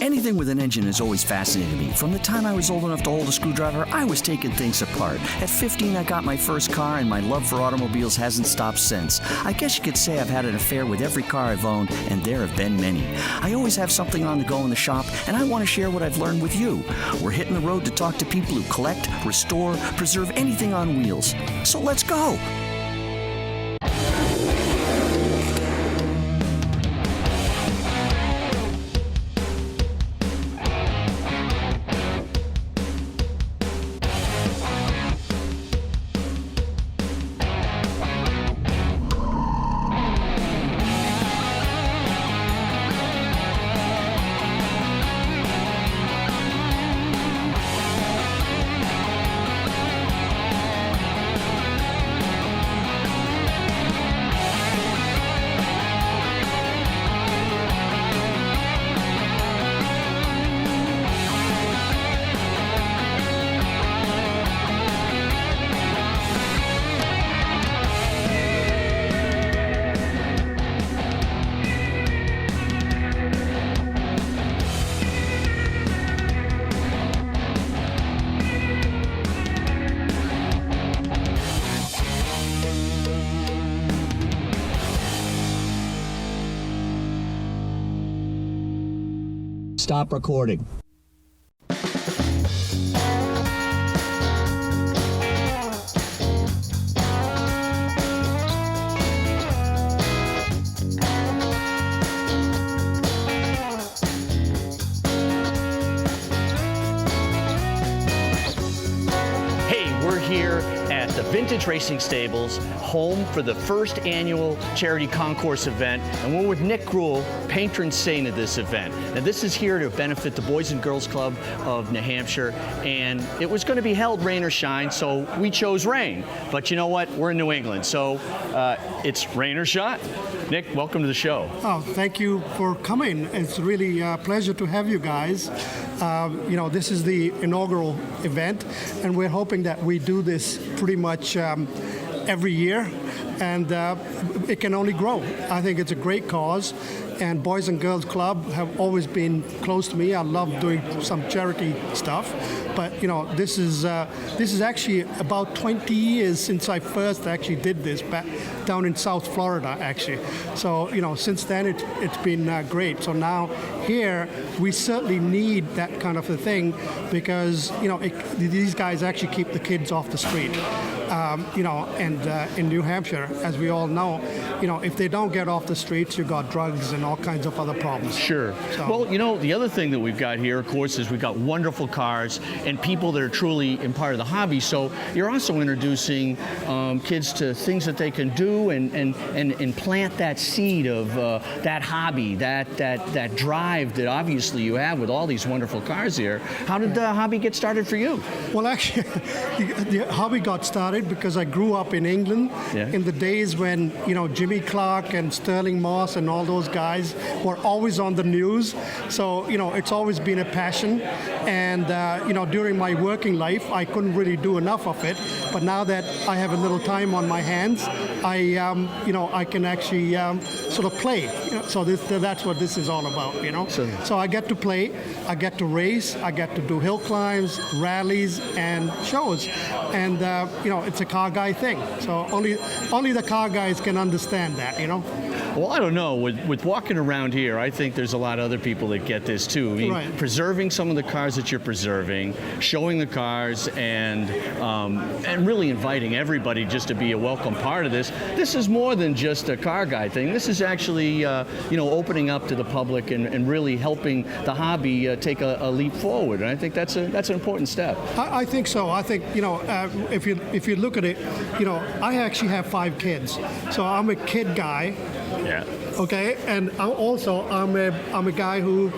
Anything with an engine has always fascinated me. From the time I was old enough to hold a screwdriver, I was taking things apart. At 15, I got my first car, and my love for automobiles hasn't stopped since. I guess you could say I've had an affair with every car I've owned, and there have been many. I always have something on the go in the shop, and I want to share what I've learned with you. We're hitting the road to talk to people who collect, restore, preserve anything on wheels. So let's go! Stop recording. Here at the Vintage Racing Stables, home for the first annual charity concourse event, and we're with Nick Gruhl, patron saint of this event. Now this is here to benefit the Boys and Girls Club of New Hampshire, and it was going to be held rain or shine, so we chose rain. But you know what? We're in New England, so it's rain or shine. Nick, welcome to the show. Oh, thank you for coming. It's really a pleasure to have you guys. This is the inaugural event, and we're hoping that we do this pretty much every year, and it can only grow. I think it's a great cause, and Boys and Girls Club have always been close to me. I love doing some charity stuff, but this is actually about 20 years since I first actually did this back down in South Florida, actually. So since then it's been great. So now here we certainly need that kind of a thing because these guys actually keep the kids off the street. And in New Hampshire, as we all know, if they don't get off the streets, you got drugs and all kinds of other problems. Sure. So. Well, the other thing that we've got here, of course, is we've got wonderful cars and people that are truly in part of the hobby. So you're also introducing kids to things that they can do and plant that seed of that hobby, that drive that obviously you have with all these wonderful cars here. How did the hobby get started for you? Well, actually, the hobby got started because I grew up in England in the days when Jimmy Clark and Sterling Moss and all those guys were always on the news. So it's always been a passion, and during my working life I couldn't really do enough of it. But now that I have a little time on my hands, I can actually sort of play. So that's what this is all about. So I get to play, I get to race, I get to do hill climbs, rallies, and shows, and it's a car guy thing. So only the car guys can understand that. Well, I don't know. With walking around here, I think there's a lot of other people that get this too. I mean, right. Preserving some of the cars that you're preserving, showing the cars, and really inviting everybody just to be a welcome part of this. This is more than just a car guy thing. This is actually, opening up to the public and really helping the hobby take a leap forward. And I think that's an important step. I think so. I think if you look at it, I actually have 5 kids, so I'm a kid guy. Yeah. Okay, and I'm a guy who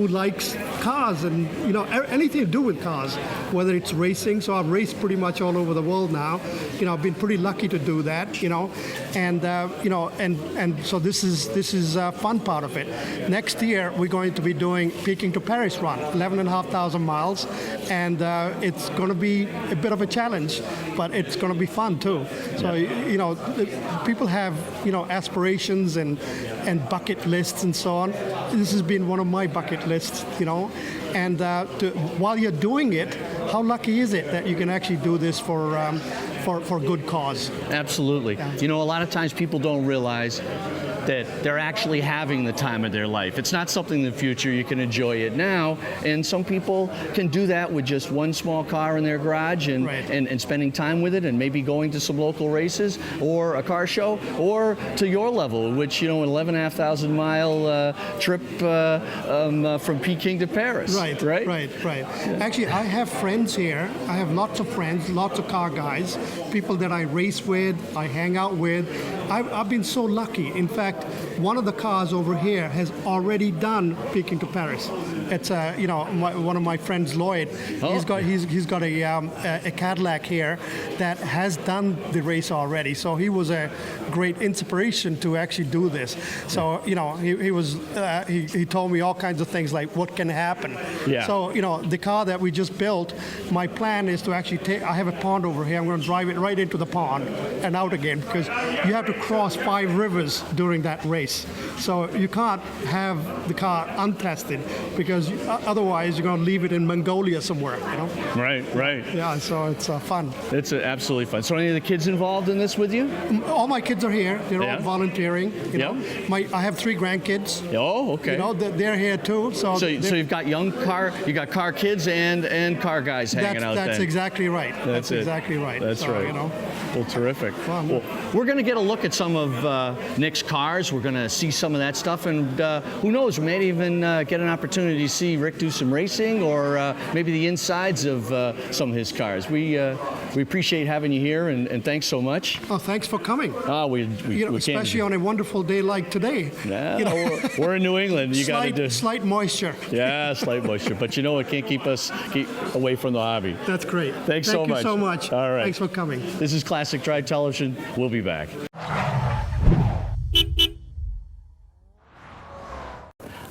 likes cars and anything to do with cars. whether it's racing. So I've raced pretty much all over the world now. I've been pretty lucky to do that. And so this is a fun part of it. Next year we're going to be doing Peking to Paris run, 11,500 miles, and it's going to be a bit of a challenge, but it's going to be fun too. So people have aspirations and bucket lists and so on. This has been one of my bucket lists, and while you're doing it, how lucky is it that you can actually do this for good cause? Absolutely. Yeah. A lot of times people don't realize that they're actually having the time of their life. It's not something in the future. You can enjoy it now, and some people can do that with just one small car in their garage and, right. and spending time with it, and maybe going to some local races or a car show, or to your level, which an 11,500 mile trip from Peking to Paris. Right. Actually, I have friends here. I have lots of friends, lots of car guys, people that I race with, I hang out with. I've been so lucky. In fact, one of the cars over here has already done Peking to Paris. It's one of my friends, Lloyd. Oh. He's got a Cadillac here that has done the race already. So he was a great inspiration to actually do this. So he told me all kinds of things like what can happen. Yeah. So the car that we just built, my plan is to actually I have a pond over here. I'm going to drive it right into the pond and out again, because you have to cross 5 rivers during that race. So you can't have the car untested, because otherwise you're going to leave it in Mongolia somewhere. Right. Yeah. So it's fun. It's absolutely fun. So any of the kids involved in this with you? All my kids are here. They're Yeah. all volunteering. I have 3 grandkids. Oh, okay. They're here too. So you've got you got car kids and car guys hanging out. That's then. exactly right. That's it. exactly right. That's so, right. Well, terrific. Fun. Well, we're going to get a look at some of Nick's cars. We're going to see some of that stuff, and who knows, we may even get an opportunity to see Rick do some racing, or maybe the insides of some of his cars. We appreciate having you here, and thanks so much. Oh, thanks for coming. We especially on a wonderful day like today. Yeah, we're in New England. You got to do slight moisture. Yeah, slight moisture, but it can't keep away from the hobby. That's great. Thanks so much. Thank you so much. All right. Thanks for coming. This is Classic Drive Television. We'll be back.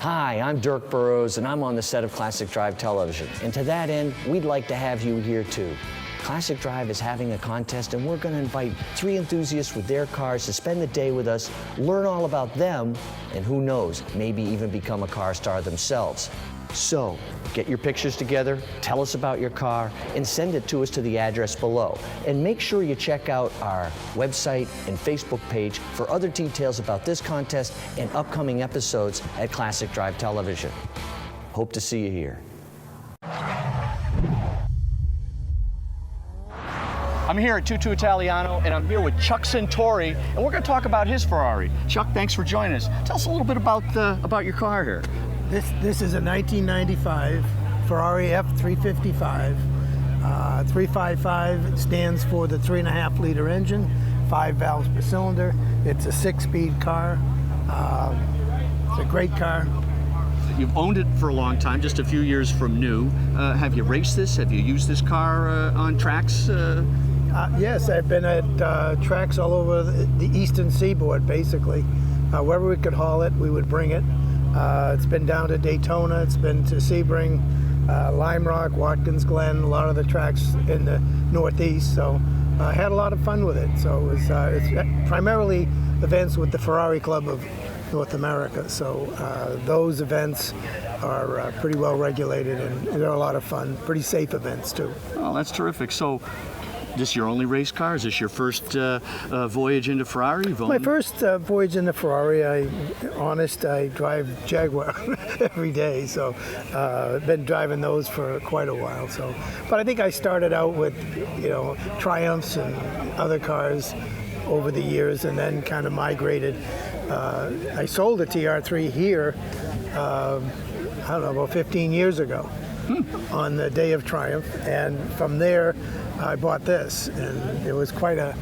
Hi, I'm Dirk Burrowes, and I'm on the set of Classic Drive Television. And to that end, we'd like to have you here too. Classic Drive is having a contest, and we're going to invite 3 enthusiasts with their cars to spend the day with us, learn all about them, and who knows, maybe even become a car star themselves. So, get your pictures together, tell us about your car, and send it to us to the address below. And make sure you check out our website and Facebook page for other details about this contest and upcoming episodes at Classic Drive Television. Hope to see you here. I'm here at Tutto Italiano, and I'm here with Chuck Centauri, and we're going to talk about his Ferrari. Chuck, thanks for joining us. Tell us a little bit about your car here. This is a 1995 Ferrari F355. 355 stands for the 3.5 liter engine, 5 valves per cylinder. It's a 6-speed car. It's a great car. You've owned it for a long time, just a few years from new. Have you raced this? Have you used this car on tracks? Yes, I've been at tracks all over the eastern seaboard, basically. Wherever we could haul it, we would bring it. It's been down to Daytona, it's been to Sebring, Lime Rock, Watkins Glen, a lot of the tracks in the Northeast. So I had a lot of fun with it. So it's primarily events with the Ferrari Club of North America. So those events are pretty well regulated, and they're a lot of fun. Pretty safe events too. Oh, that's terrific. So, this your only race car? Is this your first voyage into Ferrari? My first voyage into Ferrari, I drive Jaguar every day, so I've been driving those for quite a while. So, but I think I started out with, Triumphs and other cars over the years, and then kind of migrated. I sold a TR3 here, about 15 years ago, on the day of Triumph, and from there I bought this, and it was quite a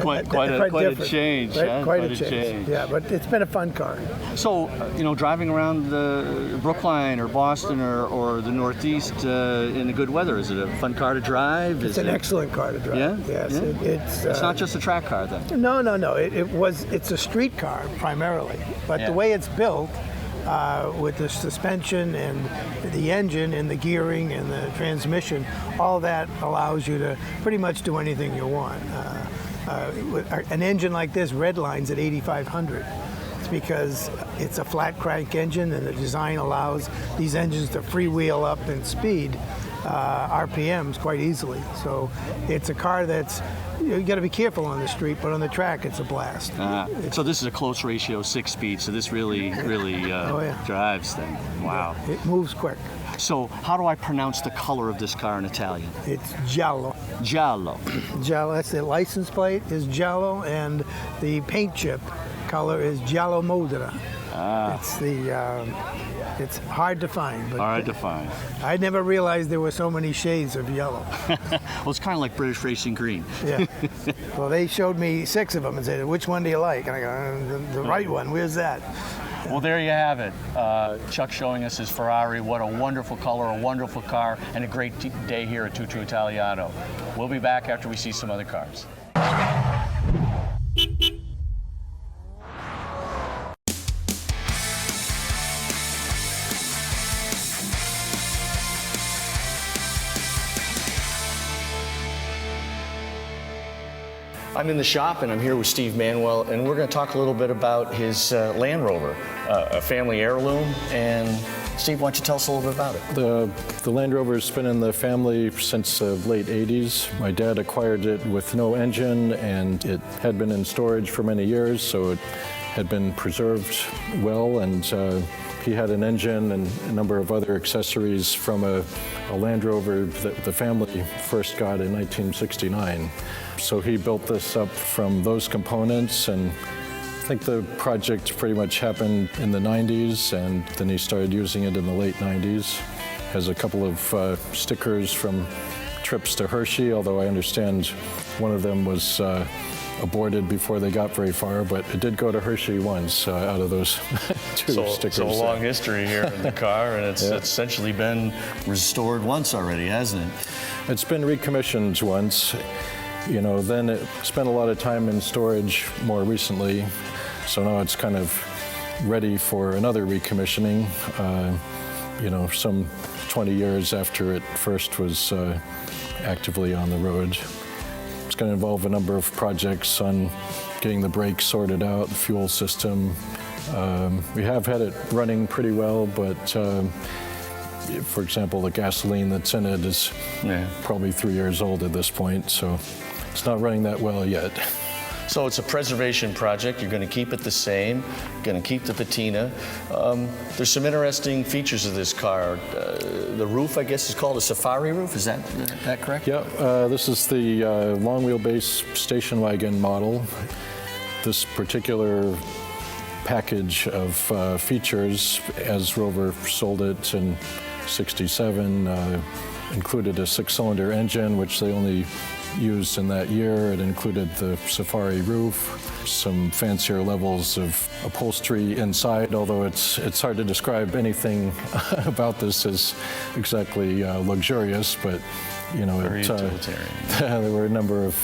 Quite a different. change. Quite, Huh? quite a change. Yeah, but it's been a fun car. So, driving around the Brookline or Boston or the Northeast in the good weather, is it a fun car to drive? It's an excellent car to drive. Yeah? Yes. Yeah? It's not just a track car then? No. It's a street car primarily, but the way it's built, with the suspension and the engine and the gearing and the transmission, all that allows you to pretty much do anything you want. An engine like this redlines at 8,500. It's because it's a flat crank engine, and the design allows these engines to freewheel up in speed, RPMs, quite easily. So it's a car that's, you got to be careful on the street, but on the track it's a blast. So this is a close ratio 6-speed, so this really drives then. Wow. Yeah, it moves quick. So how do I pronounce the color of this car in Italian? It's giallo. Giallo. Giallo, that's the license plate is giallo, and the paint chip color is giallo modera. It's hard to find. But hard to find. I never realized there were so many shades of yellow. Well, it's kind of like British Racing Green. Yeah. Well, they showed me 6 of them and said, which one do you like? And I go, the right one, where's that? Well, there you have it. Chuck showing us his Ferrari. What a wonderful color, a wonderful car, and a great day here at Tutto Italiano. We'll be back after we see some other cars. I'm in the shop and I'm here with Steve Manuel, and we're going to talk a little bit about his Land Rover, a family heirloom. And Steve, why don't you tell us a little bit about it? The Land Rover's been in the family since the late 80s. My dad acquired it with no engine, and it had been in storage for many years, so it had been preserved well, and he had an engine and a number of other accessories from a Land Rover that the family first got in 1969. So he built this up from those components, and I think the project pretty much happened in the 90s, and then he started using it in the late 90s. Has a couple of stickers from trips to Hershey, although I understand one of them was aborted before they got very far, but it did go to Hershey once out of those 2 stickers. So a long history here in the car, and it's essentially been restored once already, hasn't it? It's been recommissioned once. Then it spent a lot of time in storage more recently, so now it's kind of ready for another recommissioning, some 20 years after it first was actively on the road. It's going to involve a number of projects on getting the brakes sorted out, the fuel system. We have had it running pretty well, but for example, the gasoline that's in it is probably 3 years old at this point, so it's not running that well yet. So it's a preservation project. You're going to keep it the same, going to keep the patina. There's some interesting features of this car. The roof, I guess, is called a safari roof. Is that correct? Yeah, this is the long wheelbase station wagon model. This particular package of features, as Rover sold it in '67, included a 6-cylinder engine, which they only used in that year. It included the safari roof, some fancier levels of upholstery inside, although it's hard to describe anything about this as exactly luxurious, but very utilitarian. There were a number of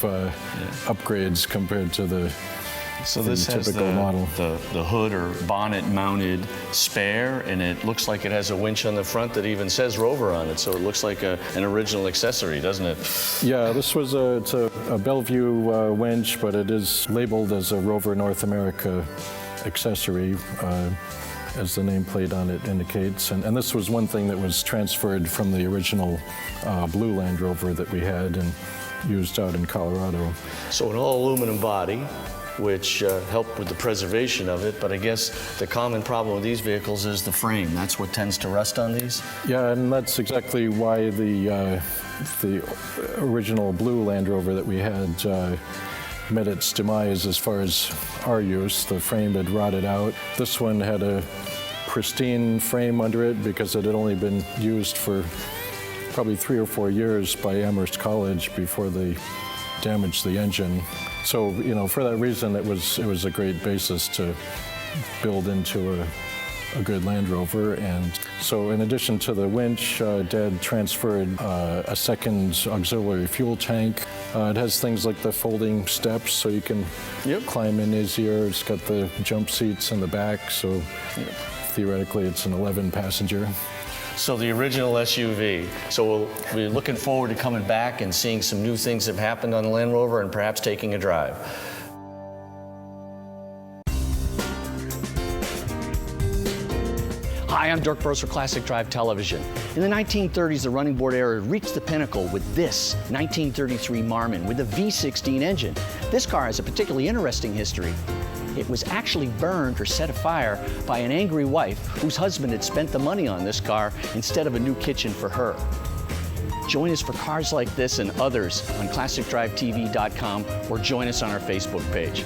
upgrades compared to the this has model. The hood or bonnet mounted spare, and it looks like it has a winch on the front that even says Rover on it, so it looks like an original accessory, doesn't it? Yeah, this was it's a Bellevue winch, but it is labeled as a Rover North America accessory, as the nameplate on it indicates. And this was one thing that was transferred from the original blue Land Rover that we had and used out in Colorado. So an all aluminum body, which helped with the preservation of it, but I guess the common problem with these vehicles is the frame. That's what tends to rust on these? Yeah, and that's exactly why the original blue Land Rover that we had met its demise as far as our use. The frame had rotted out. This one had a pristine frame under it because it had only been used for probably 3 or 4 years by Amherst College before they damaged the engine. So, you know, for that reason, it was a great basis to build into a good Land Rover. And so in addition to the winch, Dad transferred a second auxiliary fuel tank. It has things like the folding steps so you can climb in easier. It's got the jump seats in the back, so theoretically it's an 11-passenger. So the original SUV. So we're looking forward to coming back and seeing some new things that have happened on the Land Rover and perhaps taking a drive. Hi, I'm Dirk Burrowes for Classic Drive Television. In the 1930s, the running board era reached the pinnacle with this 1933 Marmon with a V16 engine. This car has a particularly interesting history. It was actually burned or set afire by an angry wife whose husband had spent the money on this car instead of a new kitchen for her. Join us for cars like this and others on ClassicDriveTV.com or join us on our Facebook page.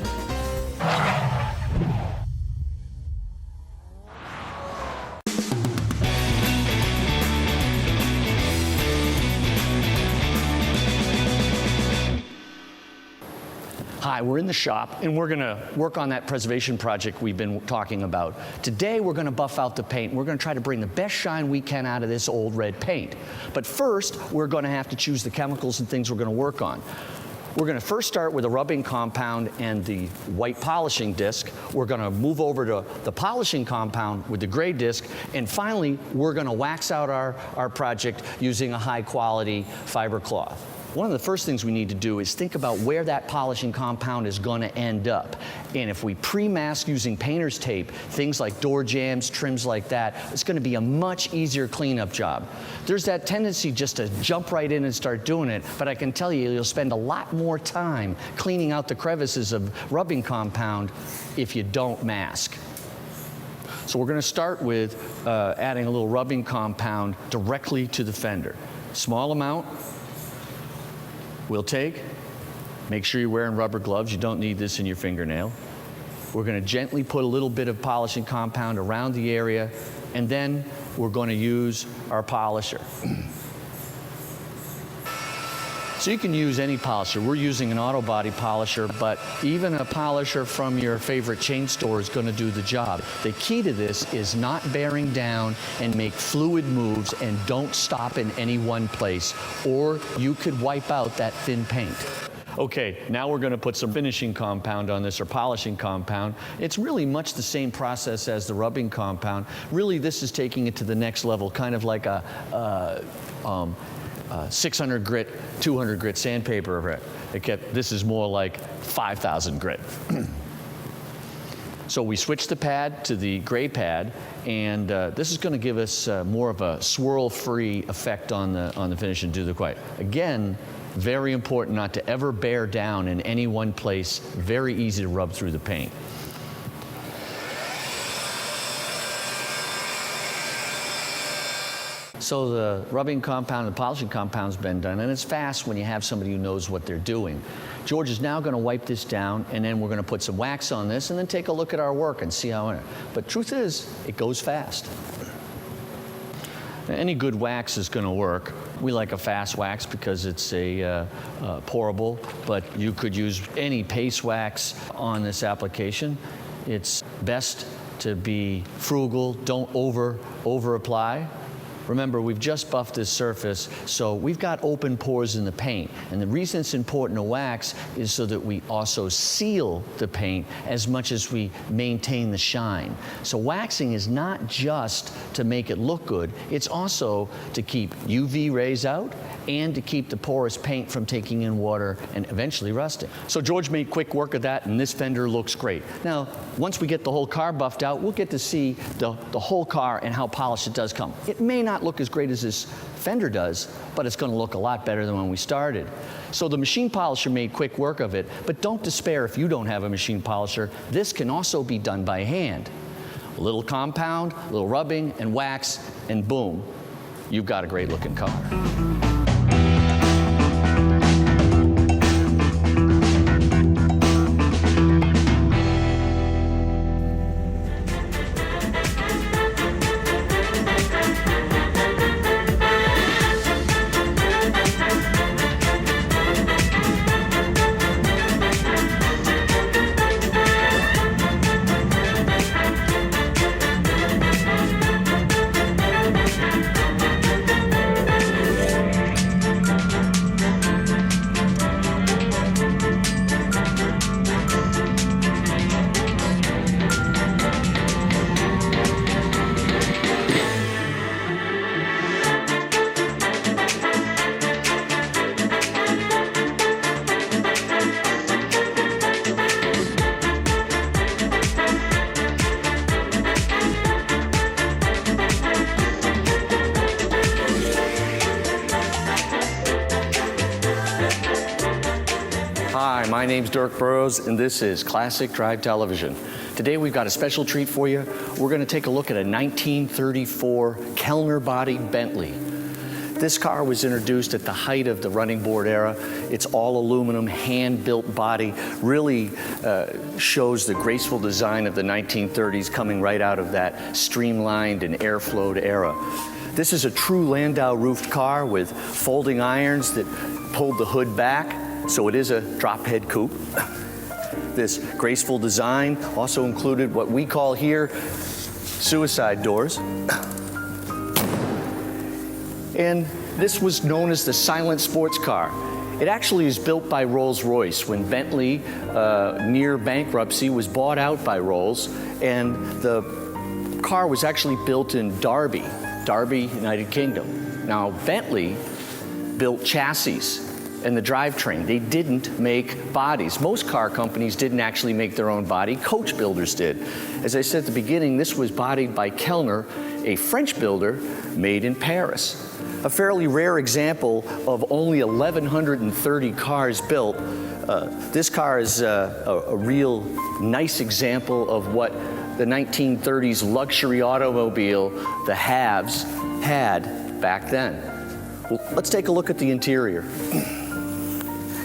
Hi, we're in the shop and we're gonna work on that preservation project we've been talking about. Today we're gonna buff out the paint. We're gonna try to bring the best shine we can out of this old red paint. But first, we're gonna have to choose the chemicals and things we're gonna work on. We're gonna first start with a rubbing compound and the white polishing disc. We're gonna move over to the polishing compound with the gray disc. And finally, we're gonna wax out our project using a high quality fiber cloth. One of the first things we need to do is think about where that polishing compound is going to end up. And if we pre-mask using painter's tape, things like door jambs, trims like that, it's going to be a much easier cleanup job. There's that tendency just to jump right in and start doing it, but I can tell you, you'll spend a lot more time cleaning out the crevices of rubbing compound if you don't mask. So we're going to start with adding a little rubbing compound directly to the fender. Small amount. We'll take, make sure you're wearing rubber gloves. You don't need this in your fingernail. We're going to gently put a little bit of polishing compound around the area, and then we're going to use our polisher. So you can use any polisher. We're using an auto body polisher, but even a polisher from your favorite chain store is going to do the job. The key to this is not bearing down and make fluid moves, and don't stop in any one place, or you could wipe out that thin paint. Okay, now we're going to put some finishing compound on this, or polishing compound. It's really much the same process as the rubbing compound. Really, this is taking it to the next level, kind of like a 600 grit, 200 grit sandpaper. This is more like 5,000 grit. So we switch the pad to the gray pad, and this is going to give us more of a swirl-free effect on the finish and do the white. Again, very important not to ever bear down in any one place. Very easy to rub through the paint. So the rubbing compound and the polishing compound's been done, and it's fast when you have somebody who knows what they're doing. George is now going to wipe this down, and then we're going to put some wax on this and then take a look at our work and see how it. But truth is, it goes fast. Now, any good wax is going to work. We like a fast wax because it's a pourable, but you could use any paste wax on this application. It's best to be frugal. Don't over apply. Remember, we've just buffed this surface, so we've got open pores in the paint. And the reason it's important to wax is so that we also seal the paint as much as we maintain the shine. So waxing is not just to make it look good, it's also to keep UV rays out and to keep the porous paint from taking in water and eventually rusting. So George made quick work of that, and this fender looks great. Now, once we get the whole car buffed out, we'll get to see the whole car and how polished it does come. It may not look as great as this fender does, but it's going to look a lot better than when we started. So the machine polisher made quick work of it, but don't despair if you don't have a machine polisher. This can also be done by hand. A little compound, a little rubbing and wax, and boom, you've got a great looking car. name's Dirk Burrowes, and this is Classic Drive Television. Today we've got a special treat for you. We're going to take a look at a 1934 Kellner-bodied Bentley. This car was introduced at the height of the running board era. It's all aluminum, hand-built body, really shows the graceful design of the 1930s coming right out of that streamlined and airflowed era. This is a true Landau roofed car with folding irons that pulled the hood back, so it is a drop head coupe. This graceful design also included what we call here suicide doors. And this was known as the silent sports car. It actually is built by Rolls-Royce when Bentley, near bankruptcy, was bought out by Rolls, and the car was actually built in Derby, United Kingdom. Now, Bentley built chassis and the drivetrain. They didn't make bodies. Most car companies didn't actually make their own body. Coach builders did. As I said at the beginning, this was bodied by Kellner, a French builder made in Paris. A fairly rare example of only 1,130 cars built. This car is a real nice example of what the 1930s luxury automobile, the haves, had back then. Well, let's take a look at the interior.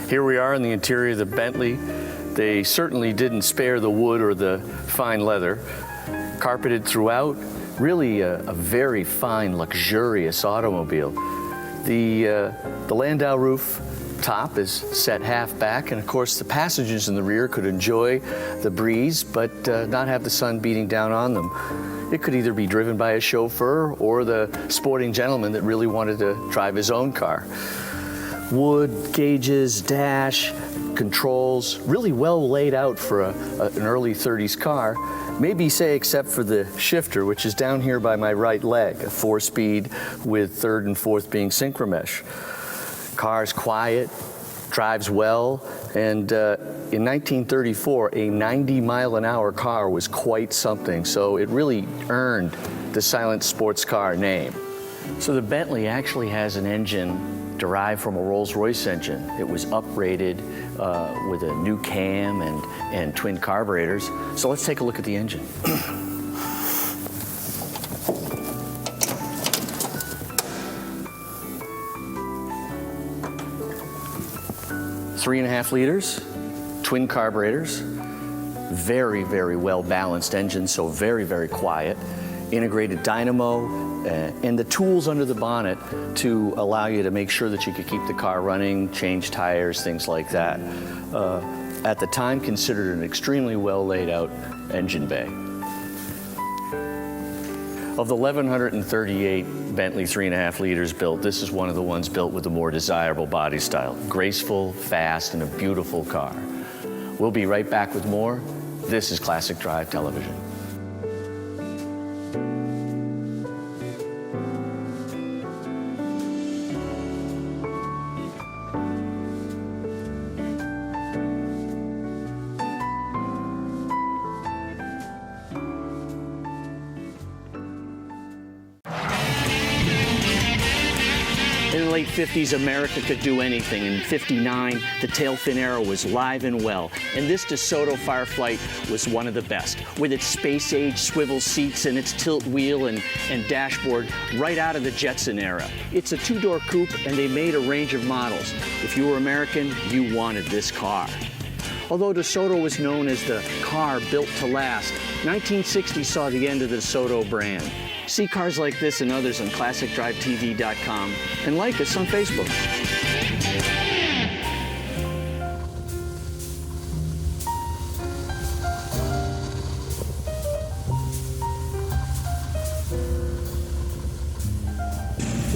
Here we are in the interior of the Bentley. They certainly didn't spare the wood or the fine leather. Carpeted throughout, really a very fine, luxurious automobile. The Landau roof top is set half back, and of course the passengers in the rear could enjoy the breeze but not have the sun beating down on them. It could either be driven by a chauffeur or the sporting gentleman that really wanted to drive his own car. Wood, gauges, dash, controls, really well laid out for an early 30s car. Maybe say except for the shifter, which is down here by my right leg, a 4-speed with third and fourth being synchromesh. Car's quiet, drives well, and in 1934, a 90-mile-an-hour car was quite something, so it really earned the silent sports car name. So the Bentley actually has an engine derived from a Rolls-Royce engine. It was uprated with a new cam and twin carburetors. So let's take a look at the engine. 3.5 liters, twin carburetors, very, very well balanced engine, so very, very quiet. Integrated dynamo, and the tools under the bonnet to allow you to make sure that you could keep the car running, change tires, things like that. At the time, considered an extremely well laid out engine bay. Of the 1,138 Bentley 3.5 liters built, this is one of the ones built with a more desirable body style. Graceful, fast, and a beautiful car. We'll be right back with more. This is Classic Drive Television. In the late 50s, America could do anything. In '59, the tail-fin era was live and well, and this DeSoto Fireflight was one of the best, with its space-age swivel seats and its tilt wheel and dashboard right out of the Jetson era. It's a two-door coupe, and they made a range of models. If you were American, you wanted this car. Although DeSoto was known as the car built to last, 1960 saw the end of the DeSoto brand. See cars like this and others on ClassicDriveTV.com and like us on Facebook.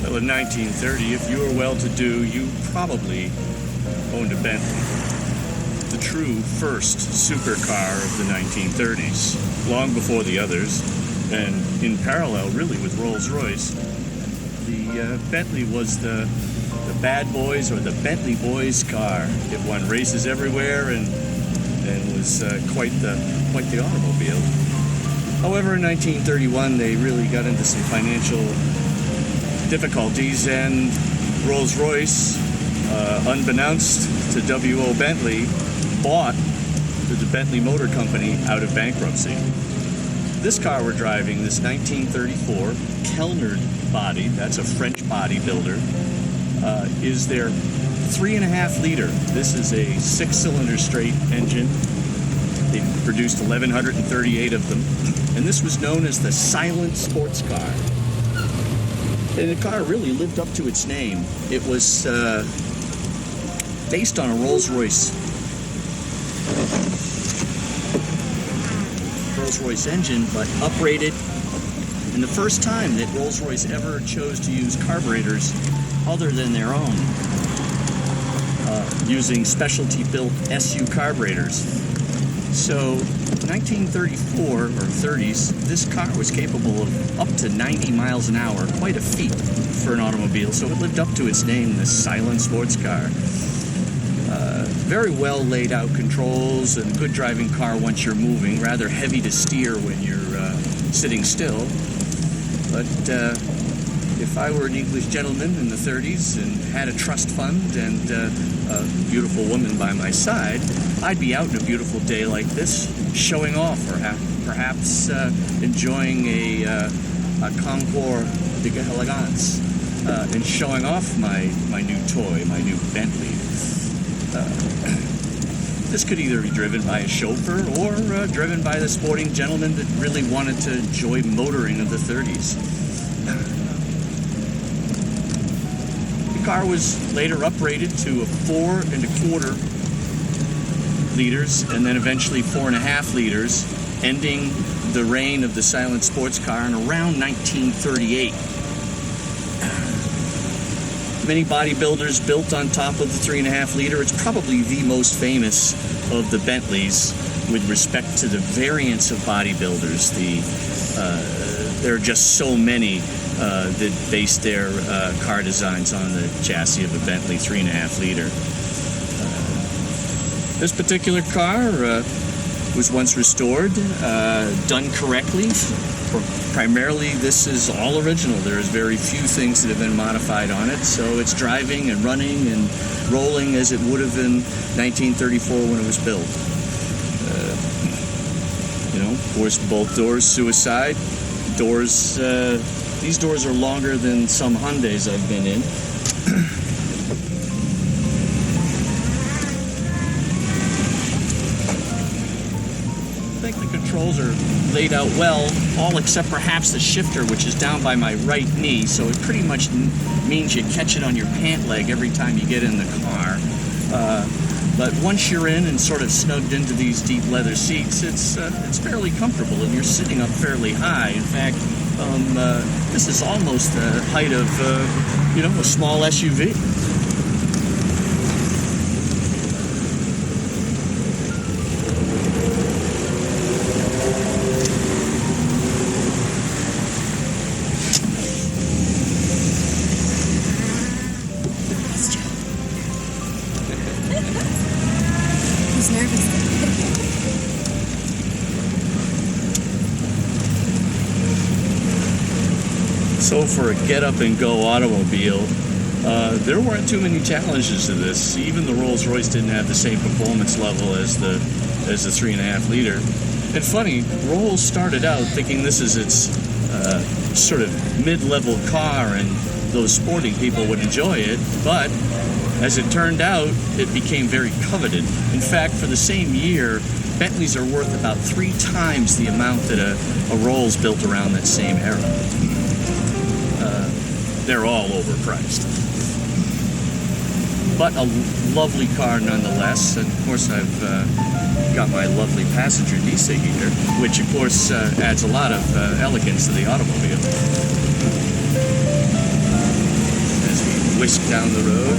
Well, in 1930, if you were well-to-do, you probably owned a Bentley. The true first supercar of the 1930s, long before the others, and in parallel, really, with Rolls-Royce. The Bentley was the bad boys or the Bentley boys' car. It won races everywhere and was quite the automobile. However, in 1931, they really got into some financial difficulties, and Rolls-Royce, unbeknownst to W.O. Bentley, bought the Bentley Motor Company out of bankruptcy. This car we're driving, this 1934 Kellner body, that's a French bodybuilder, is their 3.5 liter. This is a 6-cylinder straight engine. They produced 1,138 of them, and this was known as the silent sports car. And the car really lived up to its name. It was based on a Rolls-Royce engine, but uprated. And the first time that Rolls-Royce ever chose to use carburetors other than their own, using specialty-built SU carburetors. So, 1934 or 30s, this car was capable of up to 90 miles an hour, quite a feat for an automobile. So it lived up to its name, this silent sports car. Very well laid out controls and good driving car once you're moving. Rather heavy to steer when you're sitting still. But if I were an English gentleman in the 30s and had a trust fund and a beautiful woman by my side, I'd be out in a beautiful day like this, showing off, or perhaps enjoying a Concours d'Elegance and showing off my new toy, my new Bentley. This could either be driven by a chauffeur or driven by the sporting gentleman that really wanted to enjoy motoring of the 30s. The car was later uprated to a 4.25 liters and then eventually 4.5 liters, ending the reign of the silent sports car in around 1938. Many bodybuilders built on top of the 3.5 liter. It's probably the most famous of the Bentleys with respect to the variants of bodybuilders. There are just so many that based their car designs on the chassis of a Bentley 3.5 liter. This particular car was once restored, done correctly. Primarily, this is all original. There is very few things that have been modified on it, so it's driving and running and rolling as it would have in 1934 when it was built. Of course, both doors, suicide. Doors, these doors are longer than some Hyundais I've been in. I think the controls are laid out well, all except perhaps the shifter, which is down by my right knee, so it pretty much means you catch it on your pant leg every time you get in the car. But once you're in and sort of snugged into these deep leather seats, it's fairly comfortable, and you're sitting up fairly high. In fact, this is almost the height of a small SUV. So for a get-up-and-go automobile, there weren't too many challenges to this. Even the Rolls-Royce didn't have the same performance level as the 3.5 liter. And funny, Rolls started out thinking this is its sort of mid-level car and those sporting people would enjoy it, but as it turned out, it became very coveted. In fact, for the same year, Bentleys are worth about 3 times the amount that a Rolls built around that same era. They're all overpriced. But a lovely car nonetheless. And of course I've got my lovely passenger diesel heater, which of course adds a lot of elegance to the automobile. As we whisk down the road.